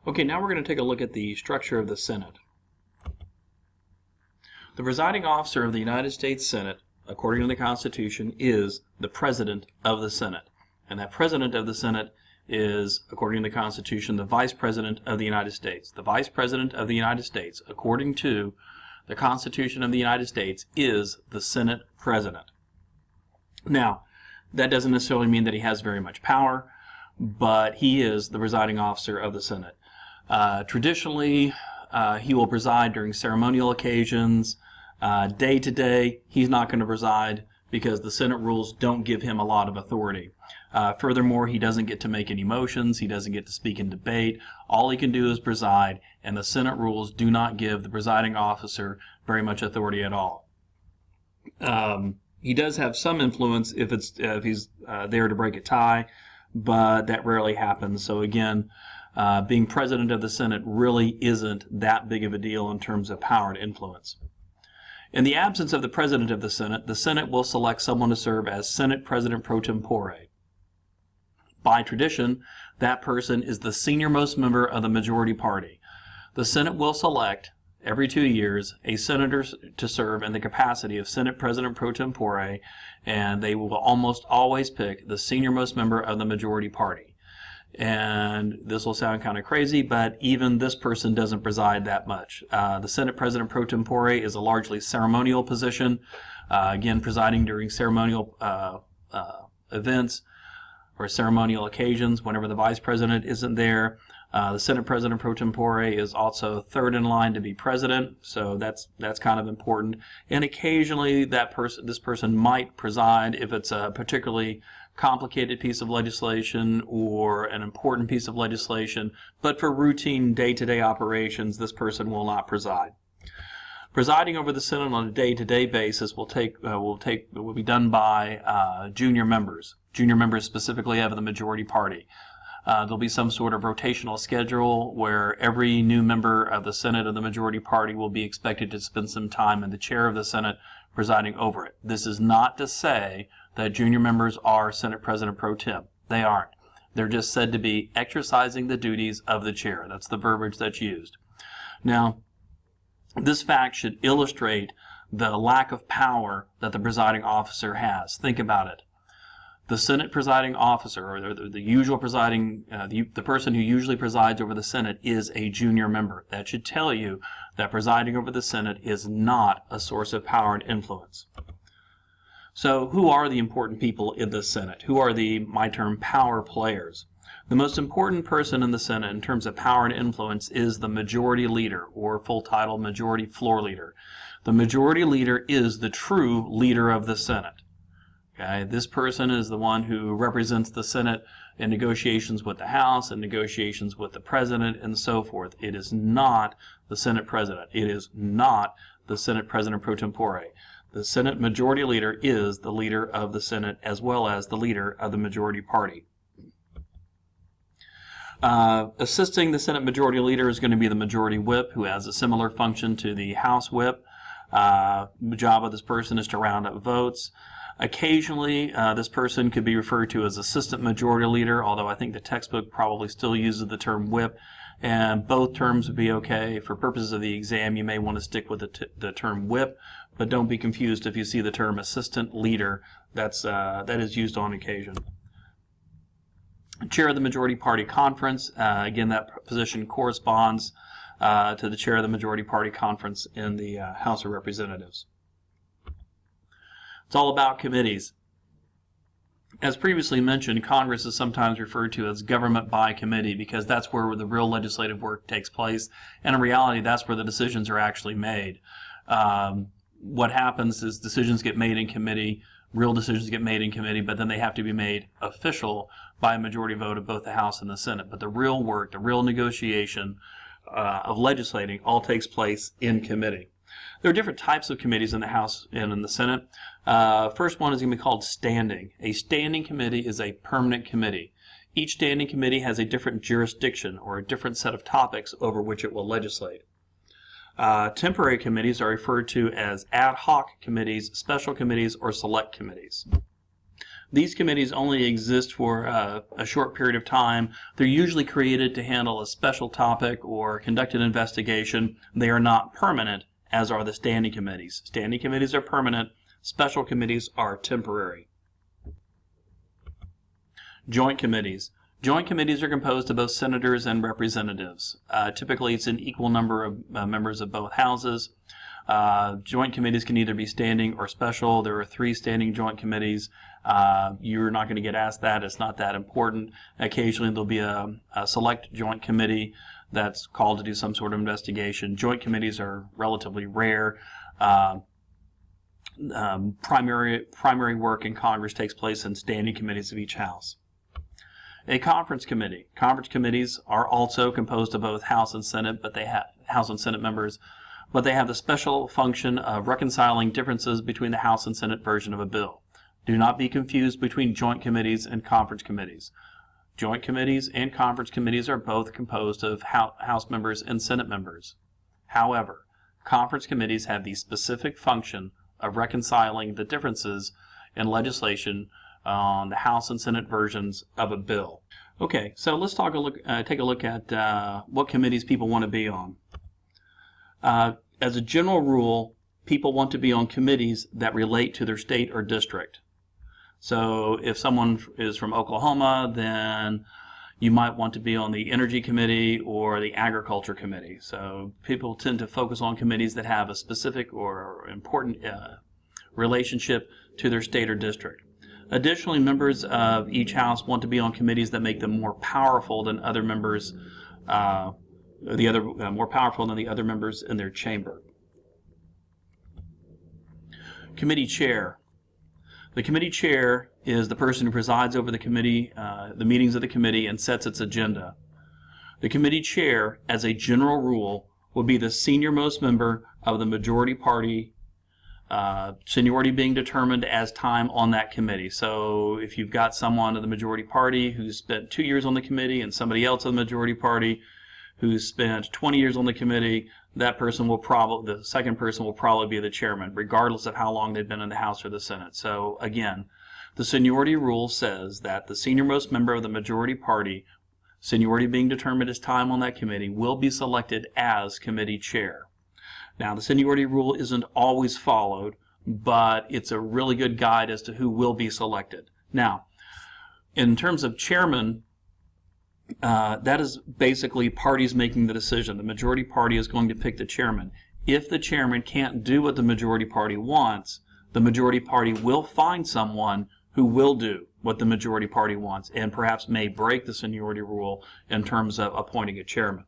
Okay, now we're going to take a look at the structure of the Senate. The presiding officer of the United States Senate, according to the Constitution, is the President of the Senate. And that President of the Senate is, according to the Constitution, the Vice President of the United States. The Vice President of the United States, according to the Constitution of the United States, is the Senate President. Now, that doesn't necessarily mean that he has very much power, but he is the presiding officer of the Senate. Traditionally, he will preside during ceremonial occasions. Day to day, he's not going to preside because the Senate rules don't give him a lot of authority. Furthermore, he doesn't get to make any motions. He doesn't get to speak in debate. All he can do is preside, and the Senate rules do not give the presiding officer very much authority at all. He does have some influence if he's there to break a tie, but that rarely happens. So again, being president of the Senate really isn't that big of a deal in terms of power and influence. In the absence of the president of the Senate will select someone to serve as Senate President pro tempore. By tradition, that person is the senior-most member of the majority party. The Senate will select, every 2 years, a senator to serve in the capacity of Senate President pro tempore, and they will almost always pick the senior-most member of the majority party. And this will sound kind of crazy, but even this person doesn't preside that much. The Senate President pro tempore is a largely ceremonial position, again presiding during ceremonial events or ceremonial occasions whenever the Vice President isn't there. The Senate President pro tempore is also third in line to be president, so that's kind of important. And occasionally this person might preside if it's a particularly complicated piece of legislation or an important piece of legislation, but for routine day-to-day operations, this person will not preside. Presiding over the Senate on a day-to-day basis will be done by junior members. Junior members specifically of the majority party. There'll be some sort of rotational schedule where every new member of the Senate of the majority party will be expected to spend some time in the chair of the Senate presiding over it. This is not to say that junior members are Senate President pro tem. They aren't. They're just said to be exercising the duties of the chair. That's the verbiage that's used. Now, this fact should illustrate the lack of power that the presiding officer has. Think about it. The Senate presiding officer, or the usual presiding, the person who usually presides over the Senate, is a junior member. That should tell you that presiding over the Senate is not a source of power and influence. So who are the important people in the Senate? Who are my term, power players? The most important person in the Senate in terms of power and influence is the majority leader, or full title, majority floor leader. The majority leader is the true leader of the Senate. Okay, this person is the one who represents the Senate in negotiations with the House and negotiations with the President and so forth. It is not the Senate President. It is not the Senate President pro tempore. The Senate Majority Leader is the leader of the Senate as well as the leader of the majority party. Assisting the Senate Majority Leader is going to be the Majority Whip, who has a similar function to the House Whip. The job of this person is to round up votes. Occasionally, this person could be referred to as Assistant Majority Leader, although I think the textbook probably still uses the term whip, and both terms would be okay. For purposes of the exam, you may want to stick with the term whip, but don't be confused if you see the term Assistant Leader. That is used on occasion. Chair of the Majority Party Conference, again, that position corresponds to the Chair of the Majority Party Conference in the House of Representatives. It's all about committees. As previously mentioned, Congress is sometimes referred to as government by committee because that's where the real legislative work takes place, and in reality that's where the decisions are actually made. What happens is decisions get made in committee, real decisions get made in committee, but then they have to be made official by a majority vote of both the House and the Senate. But the real work, the real negotiation of legislating all takes place in committee. There are different types of committees in the House and in the Senate. First one is going to be called standing. A standing committee is a permanent committee. Each standing committee has a different jurisdiction or a different set of topics over which it will legislate. Temporary committees are referred to as ad hoc committees, special committees, or select committees. These committees only exist for a short period of time. They're usually created to handle a special topic or conduct an investigation. They are not permanent, as are the standing committees. Standing committees are permanent. Special committees are temporary. Joint committees. Joint committees are composed of both senators and representatives. Typically, it's an equal number of members of both houses. Joint committees can either be standing or special. There are 3 standing joint committees. You're not going to get asked that. It's not that important. Occasionally, there'll be a select joint committee that's called to do some sort of investigation. Joint committees are relatively rare. Primary work in Congress takes place in standing committees of each house. A conference committee. Conference committees are also composed of both House and Senate, but they have House and Senate members, but they have the special function of reconciling differences between the House and Senate version of a bill. Do not be confused between joint committees and conference committees. Joint committees and conference committees are both composed of House members and Senate members. However, conference committees have the specific function of reconciling the differences in legislation on the House and Senate versions of a bill. Okay, so let's take a look at what committees people want to be on. As a general rule, people want to be on committees that relate to their state or district. So if someone is from Oklahoma, then you might want to be on the Energy Committee or the Agriculture Committee. So people tend to focus on committees that have a specific or important relationship to their state or district. Additionally, members of each house want to be on committees that make them more powerful than other members, more powerful than the other members in their chamber. Committee chair. The committee chair is the person who presides over the committee, the meetings of the committee, and sets its agenda. The committee chair, as a general rule, will be the senior-most member of the majority party, seniority being determined as time on that committee. So if you've got someone of the majority party who's spent 2 years on the committee and somebody else of the majority party who's spent 20 years on the committee, the second person will probably be the chairman, regardless of how long they've been in the House or the Senate. So again, the seniority rule says that the senior-most member of the majority party, seniority being determined as time on that committee, will be selected as committee chair. Now, the seniority rule isn't always followed, but it's a really good guide as to who will be selected. Now, in terms of chairman, that is basically parties making the decision. The majority party is going to pick the chairman. If the chairman can't do what the majority party wants, the majority party will find someone who will do what the majority party wants and perhaps may break the seniority rule in terms of appointing a chairman.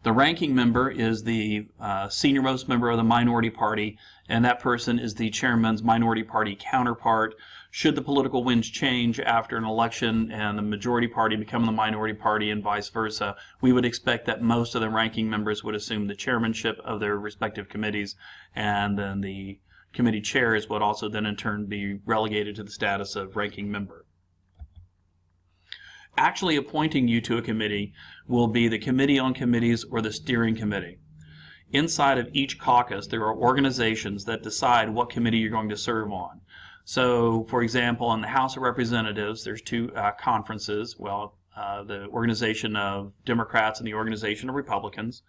The ranking member is the senior-most member of the minority party, and that person is the chairman's minority party counterpart. Should the political winds change after an election and the majority party become the minority party and vice versa, we would expect that most of the ranking members would assume the chairmanship of their respective committees, and then the committee chairs would also then in turn be relegated to the status of ranking member. Actually appointing you to a committee will be the Committee on Committees or the Steering Committee. Inside of each caucus, there are organizations that decide what committee you're going to serve on. So, for example, in the House of Representatives, there's 2 conferences. Well, the Organization of Democrats and the Organization of Republicans.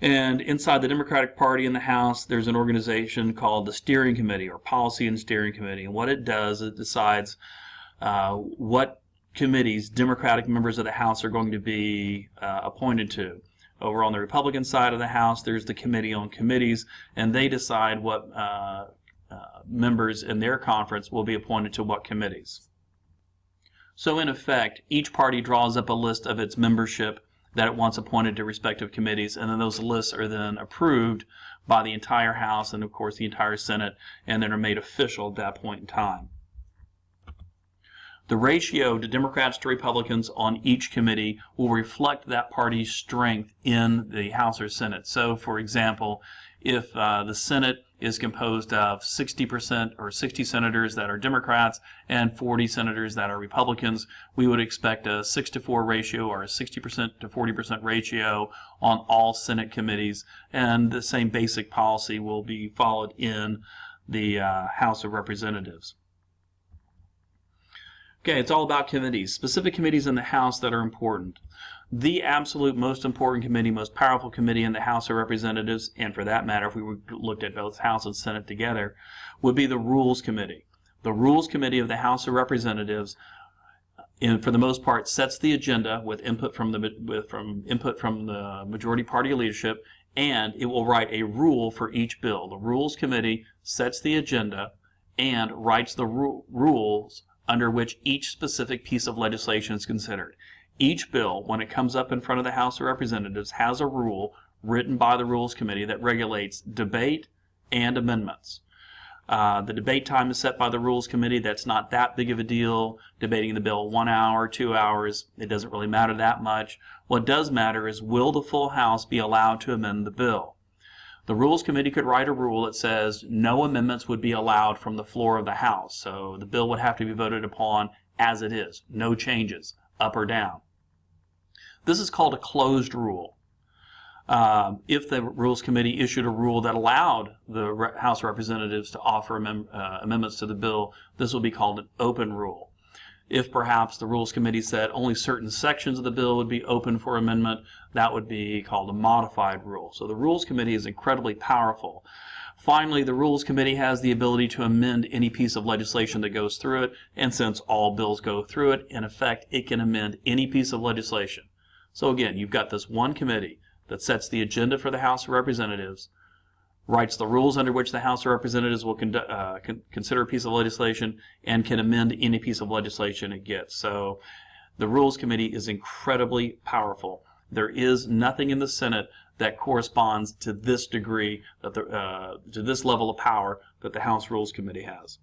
And inside the Democratic Party in the House, there's an organization called the Steering Committee or Policy and Steering Committee. And what it does, it decides what committees Democratic members of the House are going to be appointed to. Over on the Republican side of the House, there's the Committee on Committees, and they decide what members in their conference will be appointed to what committees. So in effect, each party draws up a list of its membership that it wants appointed to respective committees, and then those lists are then approved by the entire House and, of course, the entire Senate, and then are made official at that point in time. The ratio to Democrats to Republicans on each committee will reflect that party's strength in the House or Senate. So, for example, if the Senate is composed of 60% or 60 senators that are Democrats and 40 senators that are Republicans, we would expect a 6-to-4 ratio or a 60% to 40% ratio on all Senate committees, and the same basic policy will be followed in the House of Representatives. Okay, it's all about committees, specific committees in the House that are important. The absolute most important committee, most powerful committee in the House of Representatives, and for that matter, if we looked at both House and Senate together, would be the Rules Committee. The Rules Committee of the House of Representatives, for the most part, sets the agenda with input from the majority party leadership, and it will write a rule for each bill. The Rules Committee sets the agenda and writes the rules under which each specific piece of legislation is considered. Each bill, when it comes up in front of the House of Representatives, has a rule written by the Rules Committee that regulates debate and amendments. The debate time is set by the Rules Committee. That's not that big of a deal. Debating the bill 1 hour, 2 hours, it doesn't really matter that much. What does matter is, will the full House be allowed to amend the bill? The Rules Committee could write a rule that says no amendments would be allowed from the floor of the House. So the bill would have to be voted upon as it is. No changes, up or down. This is called a closed rule. If the Rules Committee issued a rule that allowed the House of Representatives to offer amendments to the bill, this would be called an open rule. If perhaps the Rules Committee said only certain sections of the bill would be open for amendment, that would be called a modified rule. So the Rules Committee is incredibly powerful. Finally, the Rules Committee has the ability to amend any piece of legislation that goes through it, and since all bills go through it, in effect, it can amend any piece of legislation. So again, you've got this one committee that sets the agenda for the House of Representatives, writes the rules under which the House of Representatives will consider a piece of legislation, and can amend any piece of legislation it gets. So the Rules Committee is incredibly powerful. There is nothing in the Senate that corresponds to this degree, to this level of power that the House Rules Committee has.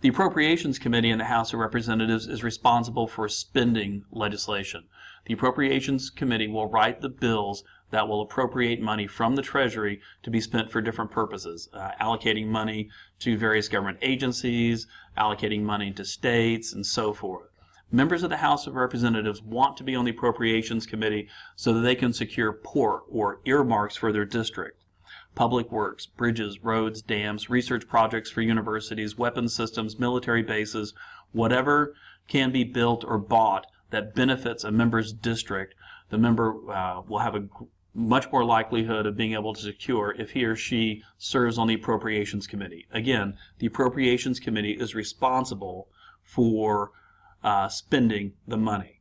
The Appropriations Committee in the House of Representatives is responsible for spending legislation. The Appropriations Committee will write the bills that will appropriate money from the Treasury to be spent for different purposes, allocating money to various government agencies, allocating money to states, and so forth. Members of the House of Representatives want to be on the Appropriations Committee so that they can secure PORT, or earmarks, for their district. Public works, bridges, roads, dams, research projects for universities, weapons systems, military bases, whatever can be built or bought that benefits a member's district, the member will have a much more likelihood of being able to secure if he or she serves on the Appropriations Committee. Again, the Appropriations Committee is responsible for spending the money.